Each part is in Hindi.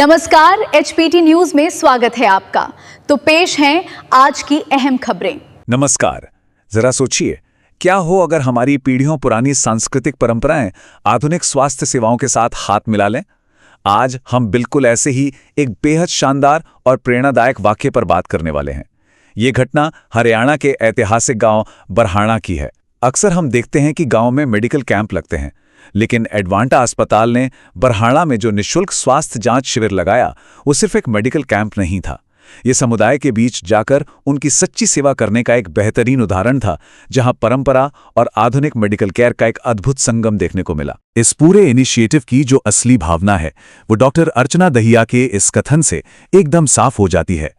नमस्कार, एचपीटी न्यूज में स्वागत है आपका। तो पेश हैं आज की अहम खबरें। नमस्कार। जरा सोचिए, क्या हो अगर हमारी पीढ़ियों पुरानी सांस्कृतिक परंपराएं आधुनिक स्वास्थ्य सेवाओं के साथ हाथ मिला लें। आज हम बिल्कुल ऐसे ही एक बेहद शानदार और प्रेरणादायक वाक्य पर बात करने वाले हैं। ये घटना हरियाणा के ऐतिहासिक गांव बरहाणा की है। अक्सर हम देखते हैं कि गांव में मेडिकल कैंप लगते हैं, लेकिन एडवांटा अस्पताल ने बरहाणा में जो निःशुल्क स्वास्थ्य जांच शिविर लगाया, वो सिर्फ एक मेडिकल कैंप नहीं था। ये समुदाय के बीच जाकर उनकी सच्ची सेवा करने का एक बेहतरीन उदाहरण था, जहां परंपरा और आधुनिक मेडिकल केयर का एक अद्भुत संगम देखने को मिला। इस पूरे इनिशिएटिव की जो असली भावना है, वो डॉक्टर अर्चना दहिया के इस कथन से एकदम साफ हो जाती है।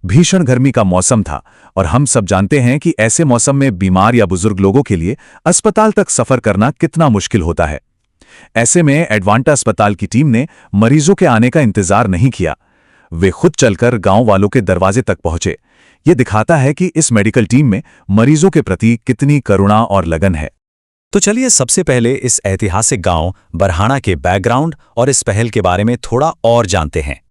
भीषण गर्मी का मौसम था और हम सब जानते हैं कि ऐसे मौसम में बीमार या बुजुर्ग लोगों के लिए अस्पताल तक सफर करना कितना मुश्किल होता है। ऐसे में एडवांटा अस्पताल की टीम ने मरीजों के आने का इंतजार नहीं किया। वे खुद चलकर गांव वालों के दरवाजे तक पहुंचे। ये दिखाता है कि इस मेडिकल टीम में मरीजों के प्रति कितनी करुणा और लगन है। तो चलिए सबसे पहले इस ऐतिहासिक गांव बरहाणा के बैकग्राउंड और इस पहल के बारे में थोड़ा और जानते हैं।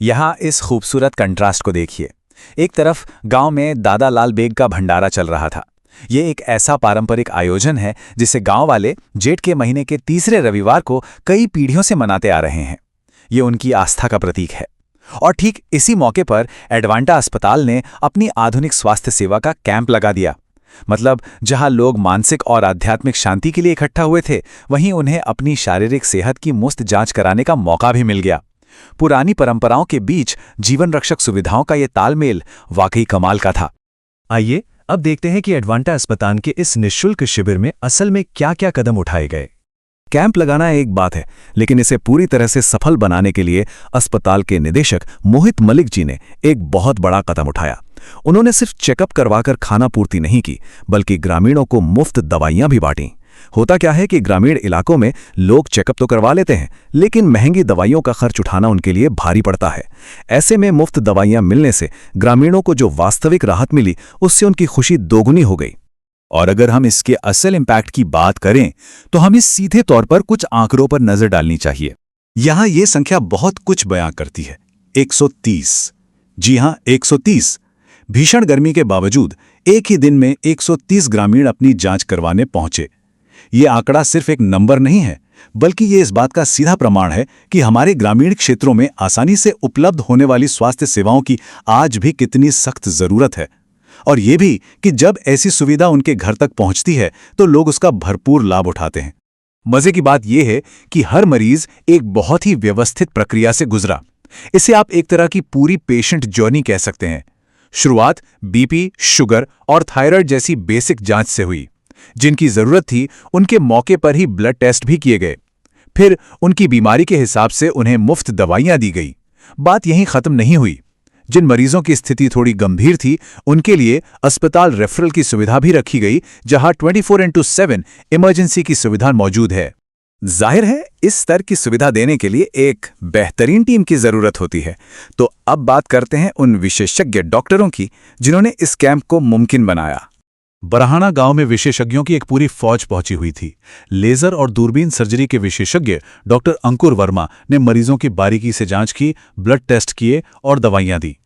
यहाँ इस खूबसूरत कंट्रास्ट को देखिए। एक तरफ गांव में दादा लाल बेग का भंडारा चल रहा था। ये एक ऐसा पारंपरिक आयोजन है जिसे गांव वाले जेठ के महीने के तीसरे रविवार को कई पीढ़ियों से मनाते आ रहे हैं। ये उनकी आस्था का प्रतीक है। और ठीक इसी मौके पर एडवांटा अस्पताल ने अपनी आधुनिक स्वास्थ्य सेवा का कैंप लगा दिया। मतलब जहां लोग मानसिक और आध्यात्मिक शांति के लिए इकट्ठा हुए थे, वहीं उन्हें अपनी शारीरिक सेहत की मुफ्त जांच कराने का मौका भी मिल गया। पुरानी परंपराओं के बीच जीवन रक्षक सुविधाओं का यह तालमेल वाकई कमाल का था। आइए अब देखते हैं कि एडवांटा अस्पताल के इस निःशुल्क शिविर में असल में क्या-क्या कदम उठाए गए। कैंप लगाना एक बात है, लेकिन इसे पूरी तरह से सफल बनाने के लिए अस्पताल के निदेशक मोहित मलिक जी ने एक बहुत बड़ा कदम उठाया। उन्होंने सिर्फ चेकअप करवाकर खाना पूर्ति नहीं की, बल्कि ग्रामीणों को मुफ्त दवाइयां भी बांटी। होता क्या है कि ग्रामीण इलाकों में लोग चेकअप तो करवा लेते हैं, लेकिन महंगी दवाइयों का खर्च उठाना उनके लिए भारी पड़ता है। ऐसे में मुफ्त दवाइयां मिलने से ग्रामीणों को जो वास्तविक राहत मिली, उससे उनकी खुशी दोगुनी हो गई। और अगर हम इसके असल इम्पैक्ट की बात करें, तो हमें सीधे तौर पर कुछ आंकड़ों पर नजर डालनी चाहिए। यहां ये संख्या बहुत कुछ बयां करती है। 130। जी हां, 130। भीषण गर्मी के बावजूद एक ही दिन में 130 ग्रामीण अपनी जांच करवाने पहुंचे। ये आंकड़ा सिर्फ एक नंबर नहीं है, बल्कि ये इस बात का सीधा प्रमाण है कि हमारे ग्रामीण क्षेत्रों में आसानी से उपलब्ध होने वाली स्वास्थ्य सेवाओं की आज भी कितनी सख्त जरूरत है। और ये भी कि जब ऐसी सुविधा उनके घर तक पहुंचती है, तो लोग उसका भरपूर लाभ उठाते हैं। मजे की बात यह है कि हर मरीज एक बहुत ही व्यवस्थित प्रक्रिया से गुजरा। इसे आप एक तरह की पूरी पेशेंट जर्नी कह सकते हैं। शुरुआत बीपी, शुगर और थायराइड जैसी बेसिक जांच से हुई। जिनकी जरूरत थी, उनके मौके पर ही ब्लड टेस्ट भी किए गए। फिर उनकी बीमारी के हिसाब से उन्हें मुफ्त दवाइयां दी गई। बात यहीं खत्म नहीं हुई। जिन मरीजों की स्थिति थोड़ी गंभीर थी, उनके लिए अस्पताल रेफरल की सुविधा भी रखी गई, जहां 24x7 इमरजेंसी की सुविधा मौजूद है। जाहिर है, इस स्तर की सुविधा देने के लिए एक बेहतरीन टीम की जरूरत होती है। तो अब बात करते हैं उन विशेषज्ञ डॉक्टरों की, जिन्होंने इस कैंप को मुमकिन बनाया। बरहाणा गांव में विशेषज्ञों की एक पूरी फौज पहुंची हुई थी। लेजर और दूरबीन सर्जरी के विशेषज्ञ डॉक्टर अंकुर वर्मा ने मरीजों की बारीकी से जांच की, ब्लड टेस्ट किए और दवाइयां दी।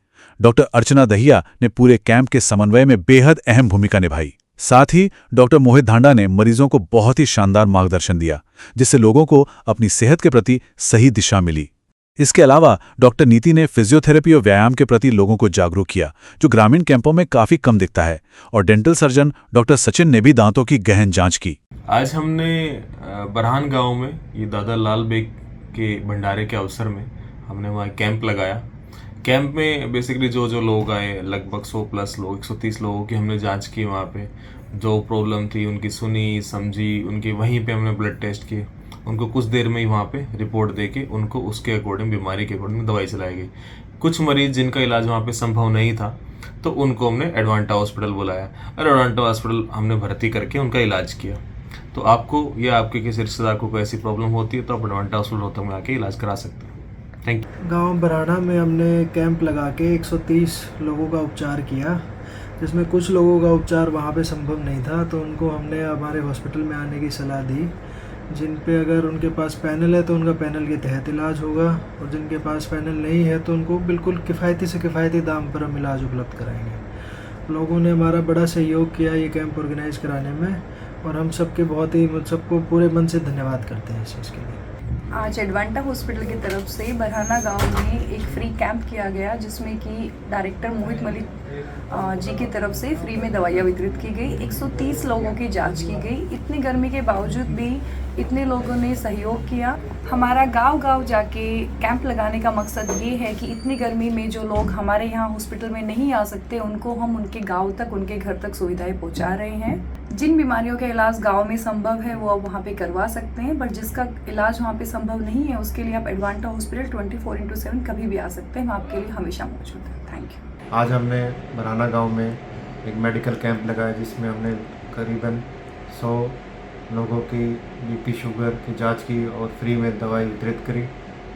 डॉक्टर अर्चना दहिया ने पूरे कैंप के समन्वय में बेहद अहम भूमिका निभाई। साथ ही डॉक्टर मोहित धांडा ने मरीजों को बहुत ही शानदार मार्गदर्शन दिया, जिससे लोगों को अपनी सेहत के प्रति सही दिशा मिली। इसके अलावा डॉक्टर नीति ने फिजियोथेरेपी और व्यायाम के प्रति लोगों को जागरूक किया, जो ग्रामीण कैंपों में काफी कम दिखता है। और डेंटल सर्जन डॉक्टर सचिन ने भी दांतों की गहन जांच की। आज हमने बरहान गांव में ये दादा लाल बेग के भंडारे के अवसर में हमने वहाँ कैंप लगाया। कैंप में बेसिकली जो लोग आए, लगभग 100+ लोग, 130 लोगों की हमने जांच की। वहाँ पे जो प्रॉब्लम थी उनकी सुनी समझी, उनके वहीं पे हमने ब्लड टेस्ट किए। उनको कुछ देर में ही वहाँ पे रिपोर्ट देके उनको उसके अकॉर्डिंग, बीमारी के अकॉर्डिंग दवाई चलाई गई। कुछ मरीज जिनका इलाज वहाँ पे संभव नहीं था, तो उनको हमने एडवांटा हॉस्पिटल बुलाया और एडवांटा हॉस्पिटल हमने भर्ती करके उनका इलाज किया। तो आपको या आपके किसी रिश्तेदार को कोई ऐसी प्रॉब्लम होती है, तो आप एडवांटा हॉस्पिटल रोहतक में आके इलाज करा सकते हैं। Thank you. गाँव बरहाणा में हमने कैंप लगा के 130 लोगों का उपचार किया, जिसमें कुछ लोगों का उपचार वहाँ पे संभव नहीं था, तो उनको हमने हमारे हॉस्पिटल में आने की सलाह दी। जिन पे अगर उनके पास पैनल है तो उनका पैनल के तहत इलाज होगा, और जिनके पास पैनल नहीं है तो उनको बिल्कुल किफ़ायती से किफ़ायती दाम पर हम इलाज उपलब्ध कराएंगे। लोगों ने हमारा बड़ा सहयोग किया ये कैंप ऑर्गेनाइज़ कराने में, और हम सबको पूरे मन से धन्यवाद करते हैं इस चीज़ के लिए। आज एडवांटा हॉस्पिटल की तरफ से बरहाना गांव में एक फ्री कैंप किया गया, जिसमें कि डायरेक्टर मोहित मलिक जी की तरफ से फ्री में दवाइयाँ वितरित की गई। 130 लोगों की जांच की गई। इतनी गर्मी के बावजूद भी इतने लोगों ने सहयोग किया। हमारा गांव-गांव जाके कैंप लगाने का मकसद ये है कि इतनी गर्मी में जो लोग हमारे यहाँ हॉस्पिटल में नहीं आ सकते, उनको हम उनके गाँव तक, उनके घर तक सुविधाएँ पहुँचा रहे हैं। जिन बीमारियों का इलाज गांव में संभव है वो अब वहाँ पे करवा सकते हैं, बट जिसका इलाज वहाँ पे संभव नहीं है उसके लिए आप एडवांटा हॉस्पिटल 24/7 कभी भी आ सकते हैं। हम आपके लिए हमेशा मौजूद हैं। Thank you. आज हमने बरहाना गांव में एक मेडिकल कैंप लगाया, जिसमें हमने करीबन 100 लोगों की बीपी शुगर की जांच की और फ्री में दवाई वितरित करी।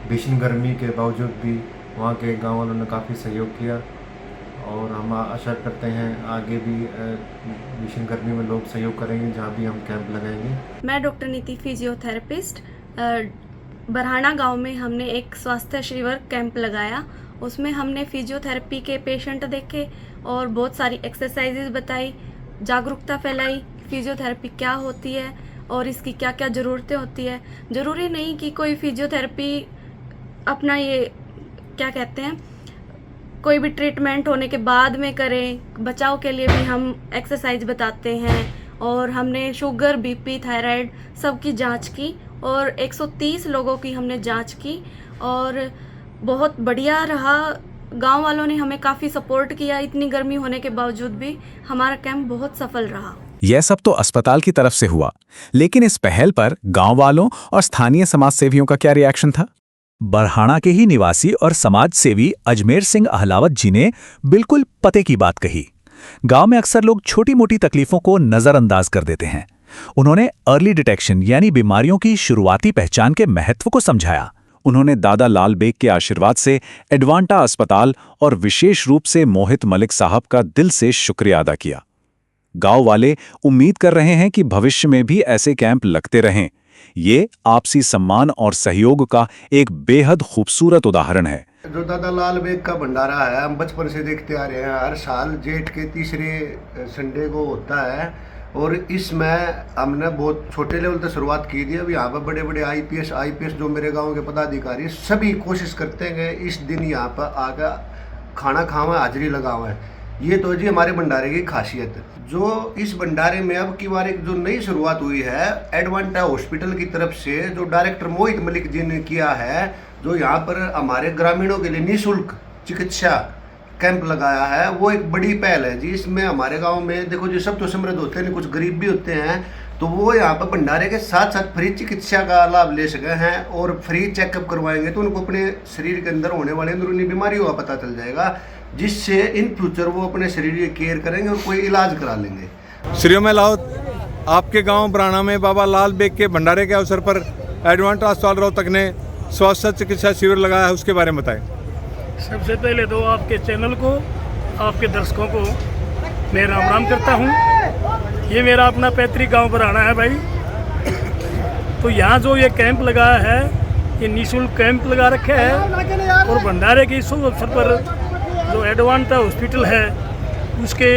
भीषण गर्मी के बावजूद भी वहाँ के गाँव वालों ने काफ़ी सहयोग किया, और हम आशा करते हैं आगे भी भीषण गर्मी में लोग सहयोग करेंगे जहाँ भी हम कैंप लगाएंगे। मैं डॉक्टर नीति, फिजियोथेरेपिस्ट। बरहाना गांव में हमने एक स्वास्थ्य शिविर कैंप लगाया। उसमें हमने फिजियोथेरेपी के पेशेंट देखे और बहुत सारी एक्सरसाइजेज बताई, जागरूकता फैलाई फिजियोथेरेपी क्या होती है और इसकी क्या क्या ज़रूरतें होती है। ज़रूरी नहीं कि कोई फिजियोथेरेपी अपना ये क्या कहते हैं कोई भी ट्रीटमेंट होने के बाद में करें। बचाव के लिए भी हम एक्सरसाइज बताते हैं, और हमने शुगर, बीपी, थायराइड सबकी जांच की, और 130 लोगों की हमने जांच की, और बहुत बढ़िया रहा। गांव वालों ने हमें काफ़ी सपोर्ट किया। इतनी गर्मी होने के बावजूद भी हमारा कैंप बहुत सफल रहा। यह सब तो अस्पताल की तरफ से हुआ, लेकिन इस पहल पर गांव वालों और स्थानीय समाज सेवियों का क्या रिएक्शन था? बरहाना के ही निवासी और समाज सेवी अजमेर सिंह अहलावत जी ने बिल्कुल पते की बात कही। गांव में अक्सर लोग छोटी मोटी तकलीफों को नजरअंदाज कर देते हैं। उन्होंने अर्ली डिटेक्शन यानी बीमारियों की शुरुआती पहचान के महत्व को समझाया। उन्होंने दादा लाल बेग के आशीर्वाद से एडवांटा अस्पताल और विशेष रूप से मोहित मलिक साहब का दिल से शुक्रिया अदा किया। गांव वाले उम्मीद कर रहे हैं कि भविष्य में भी ऐसे कैंप लगते रहें। ये आपसी सम्मान और सहयोग का एक बेहद खूबसूरत उदाहरण है। जो दादा लाल बेग का भंडारा है, हम बचपन से देखते आ रहे हैं। हर साल जेठ के तीसरे संडे को होता है, और इसमें हमने बहुत छोटे लेवल से शुरुआत की थी। अब यहाँ पर बड़े बड़े आईपीएस जो मेरे गांव के पदाधिकारी सभी कोशिश करते हैं कि इस दिन यहाँ पर आकर खाना खावा, हाजिरी लगावा है। ये तो जी हमारे भंडारे की खासियत है। जो इस भंडारे में अब की बार एक जो नई शुरुआत हुई है एडवांटा हॉस्पिटल की तरफ से, जो डायरेक्टर मोहित मलिक जी ने किया है, जो यहाँ पर हमारे ग्रामीणों के लिए निःशुल्क चिकित्सा कैंप लगाया है, वो एक बड़ी पहल है जी। इसमें हमारे गांव में देखो जी, सब तो समृद्ध होते हैं, कुछ गरीब भी होते हैं, तो वो यहाँ पर भंडारे के साथ साथ फ्री चिकित्सा का लाभ ले सके हैं, और फ्री चेकअप करवाएंगे तो उनको अपने शरीर के अंदर होने वाले अंदरूनी बीमारियों का पता चल जाएगा, जिससे इन फ्यूचर वो अपने शरीर की केयर करेंगे और कोई इलाज करा लेंगे। श्री लाउत, आपके गांव बरहाना में बाबा लाल बेग के भंडारे के अवसर पर एडवांटा अस्पताल रोहतक ने स्वास्थ्य चिकित्सा शिविर लगाया है, उसके बारे में बताएं। सबसे पहले तो आपके चैनल को, आपके दर्शकों को मैं राम राम करता हूँ। ये मेरा अपना पैतृक गांव बरहाना है भाई। तो यहाँ जो ये कैंप लगाया है, ये निःशुल्क कैंप लगा रखे है, और भंडारे के इस अवसर पर जो एडवांटा हॉस्पिटल है उसके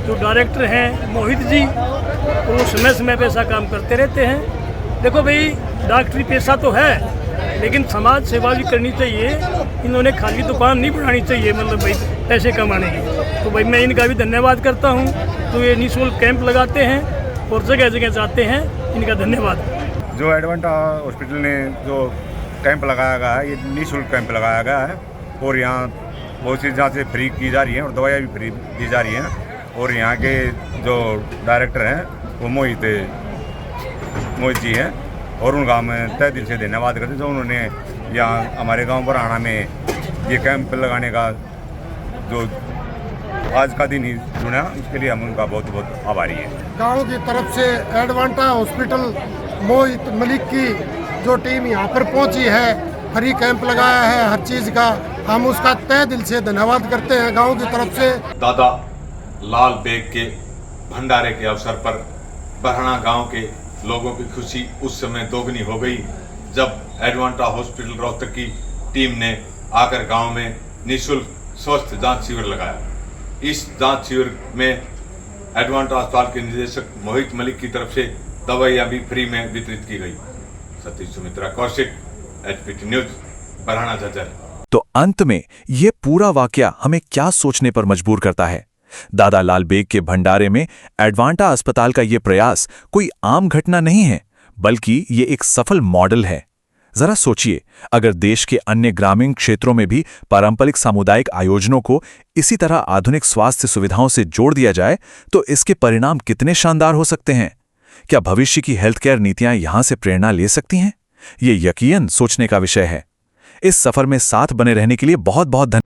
जो डायरेक्टर हैं मोहित जी, वो समय समय पे ऐसा काम करते रहते हैं। देखो भाई, डॉक्टरी पेशा तो है, लेकिन समाज सेवा भी करनी चाहिए। इन्होंने खाली दुकान नहीं बढ़ानी चाहिए, मतलब भाई पैसे कमाने की। तो भाई मैं इनका भी धन्यवाद करता हूँ। तो ये निःशुल्क कैंप लगाते हैं और जगह जगह जाते हैं, इनका धन्यवाद। जो एडवांटा हॉस्पिटल ने जो कैंप लगाया गया है, ये निःशुल्क कैंप लगाया गया है, और यहाँ बहुत सी जाँचें फ्री की जा रही हैं और दवाइयाँ भी फ्री दी जा रही हैं। और यहाँ के जो डायरेक्टर हैं वो मोहित जी हैं, और उनका मैं तहे दिल से धन्यवाद करते हैं जो उन्होंने यहाँ हमारे गांव बरहाना में ये कैंप लगाने का जो आज का दिन ही चुना, उसके लिए हम उनका बहुत बहुत आभारी हैं। गांव की तरफ से एडवांटा हॉस्पिटल मोहित मलिक की जो टीम यहाँ पर पहुँची है, फ्री कैंप लगाया है हर चीज़ का, हम उसका तहे दिल से धन्यवाद करते हैं गाँव की तरफ से। दादा लाल बेग के भंडारे के अवसर पर बरहाना गांव के लोगों की खुशी उस समय दोगुनी हो गई जब एडवांटा हॉस्पिटल रोहतक की टीम ने आकर गांव में निःशुल्क स्वास्थ्य जांच शिविर लगाया। इस जांच शिविर में एडवांटा अस्पताल के निदेशक मोहित मलिक की तरफ से दवाइयाँ भी फ्री में वितरित की गई। Satish Sumitra Kaushik, HPT news, Barhana Jhajjar. तो अंत में ये पूरा वाकया हमें क्या सोचने पर मजबूर करता है? दादा लाल बेग के भंडारे में एडवांटा अस्पताल का ये प्रयास कोई आम घटना नहीं है, बल्कि ये एक सफल मॉडल है। जरा सोचिए, अगर देश के अन्य ग्रामीण क्षेत्रों में भी पारंपरिक सामुदायिक आयोजनों को इसी तरह आधुनिक स्वास्थ्य सुविधाओं से जोड़ दिया जाए तो इसके परिणाम कितने शानदार हो सकते हैं। क्या भविष्य की हेल्थ केयर नीतियां यहां से प्रेरणा ले सकती हैं? ये यकीनन सोचने का विषय है। इस सफर में साथ बने रहने के लिए बहुत बहुत धन्यवाद।